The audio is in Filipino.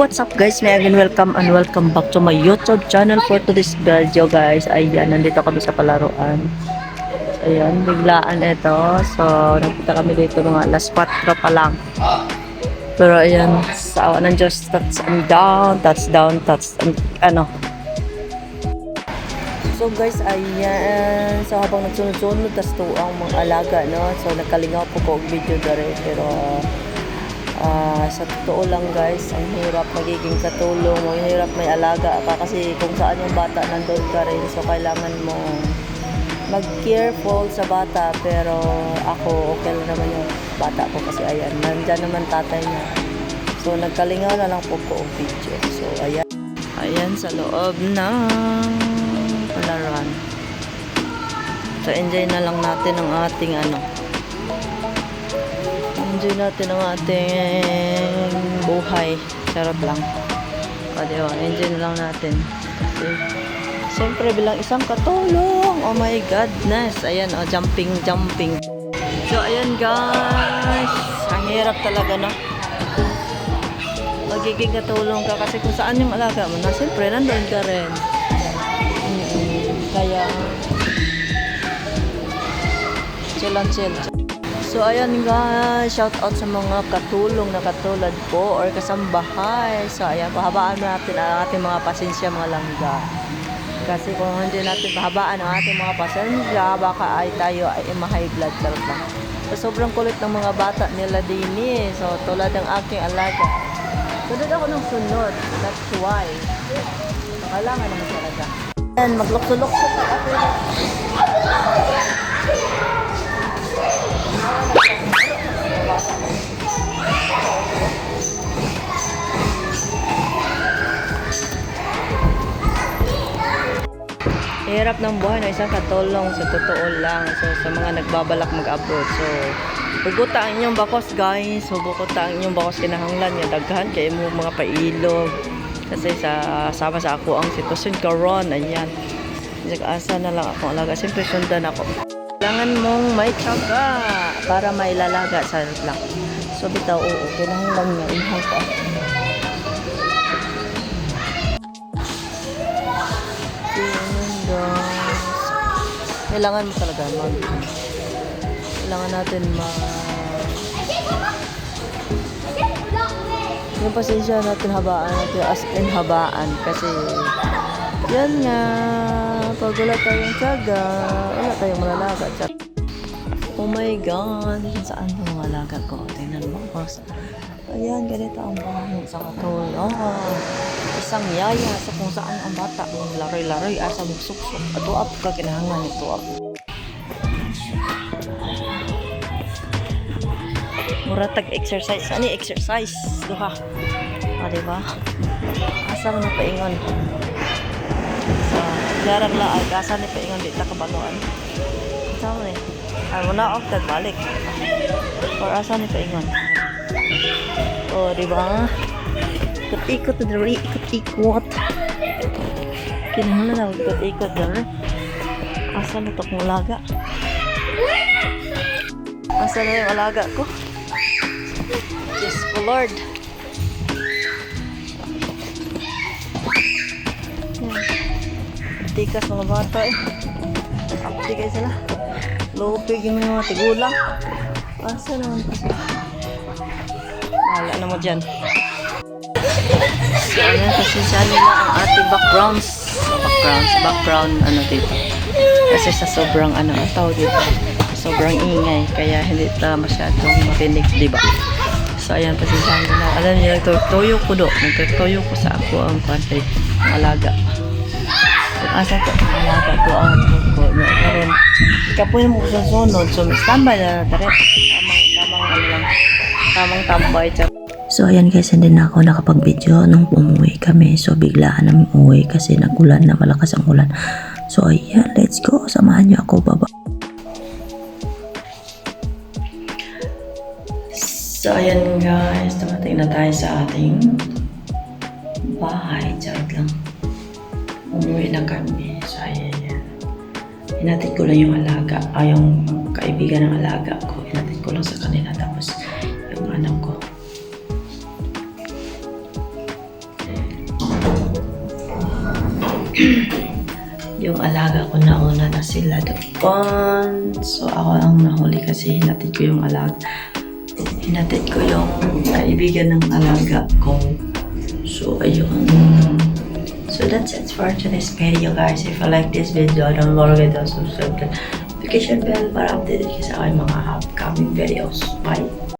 what's up guys? May again welcome back to my YouTube channel for today's video guys. Ayan, nandito kami sa palaruan. Ayan, biglaan ito. So, nagpunta kami dito mga alas 4 pa lang. Pero ayan, sa awa ng Diyos, touchdown, ano. So guys, ayan. So habang nagsunod-sunod, tas tuwang mga alaga, no? So nagkalingaw po video dere. Pero sa totoo lang guys, ang hirap magiging katulong, ang hirap may alaga ka kasi kung saan yung bata nandun ka rin, so kailangan mo mag-careful sa bata. Pero ako okay lang naman yung bata ko kasi ayan, nandyan naman tatay niya, so nagkalingaw na lang po video. So ayan sa loob ng palaruan, so enjoy na lang natin ang ating enjoy natin ang ating buhay. Charot lang. O diba, enjoy na lang natin. Kasi, siyempre bilang isang katulong. Oh my goodness. Ayan, jumping. So, ayan guys. Ang hirap talaga, no? Magiging katulong ka kasi kung saan yung alaga mo na, siyempre, nandun ka rin. Kaya, chill. So ayan guys, shout out sa mga katulong na katulad ko or kasambahay. So ayan, pahabaan natin ang ating mga pasensya mga langga. Kasi kung hindi natin pahabaan ang ating mga pasensya, baka tayo ay ma-high blood charot lang. So sobrang kulit ng mga bata nila din eh. So tulad ng aking alaga, sunod ako ng sunod. That's why. So kailangan naman talaga. Ayan, maglukso-lukso pa ako. Hirap ng buhay na isang katulong sa totoo lang. So sa mga nagbabalak mag-abroad, so buguta ang inyong bakos guys. So buguta ang inyong bakos kinahanglan nga daghan kay mo mga pailog. Kasi sama sa ako ang sitwasyon karon. Ayan, nag-asa na lang akong alaga. Siyempre sundan ako. Kailangan mong may tiyaga para may lalaga sa lang. So bitaw, oo, kinahanglan nga ihang ka. Kailangan mo talaga kailangan natin yung pasensya natin habaan natin as in habaan kasi yan nga pag wala tayong tiyaga wala tayong malalaga. Oh my god, saan ang mga alaga ko? Tingnan mo boss. Ayan, ganito ang bahay sa katulong. Isang yaya sa kung saan ang bata laroy-laroy asa magsuksok. Atuap ka, kinahanglan ito up. Muratag exercise. Ano exercise? Duha. Diba? Asa mo na paingon. So, garang laag. Asa na paingon. Di takabaluan. Asa mo eh. Ay, muna off balik. Or asa ni paingon. O, diba? Ikot-ikot na dali. Ikot-ikot. Kinahanglan na ikot-ikot dali. Asa na ito kong alaga? Asa na yung alaga ko? Diyos ko Lord. Tikas mga bata eh. Tikas sila. Lupig yung mga tigulang. Asa naman kasi. Wala na mo dyan. So ayan, pasensya nila ang ating background ano dito. Kasi sa sobrang tawag dito. Sobrang ingay. Kaya hindi ta masyadong marinig, diba? So ayan, pasensya nila. Alam niyo, nagtutuyo ko nagtutuyo ko sa ako ang kwantay ng alaga. Kung asa ko ang alaga ko ang ko na karon kapoy mo sa sunod, so standby na taret tamang tambay. So ayan guys, hindi na ako nakapag-video nung umuwi kami. So biglaan namin umuwi kasi nagulan na, malakas ang ulan. So ayan, let's go, samahan niyo ako, baba. So ayan guys, dumating na tayo sa ating bahay. Charot lang, umuwi na kami. So ayan, hinatid ko lang yung alaga, yung kaibigan ng alaga ko, hinatid ko lang sa kanila. Tapos yung anak ko, Yung alaga ko nauna na sila doon. So, ako ang nahuli kasi hinatid ko yung alaga. Hinatid ko yung kaibigan ng alaga ko. So, ayun. So, that's it for today's video, guys. If you like this video, don't forget to subscribe to the notification bell para updated kayo sa aking mga upcoming videos. Bye!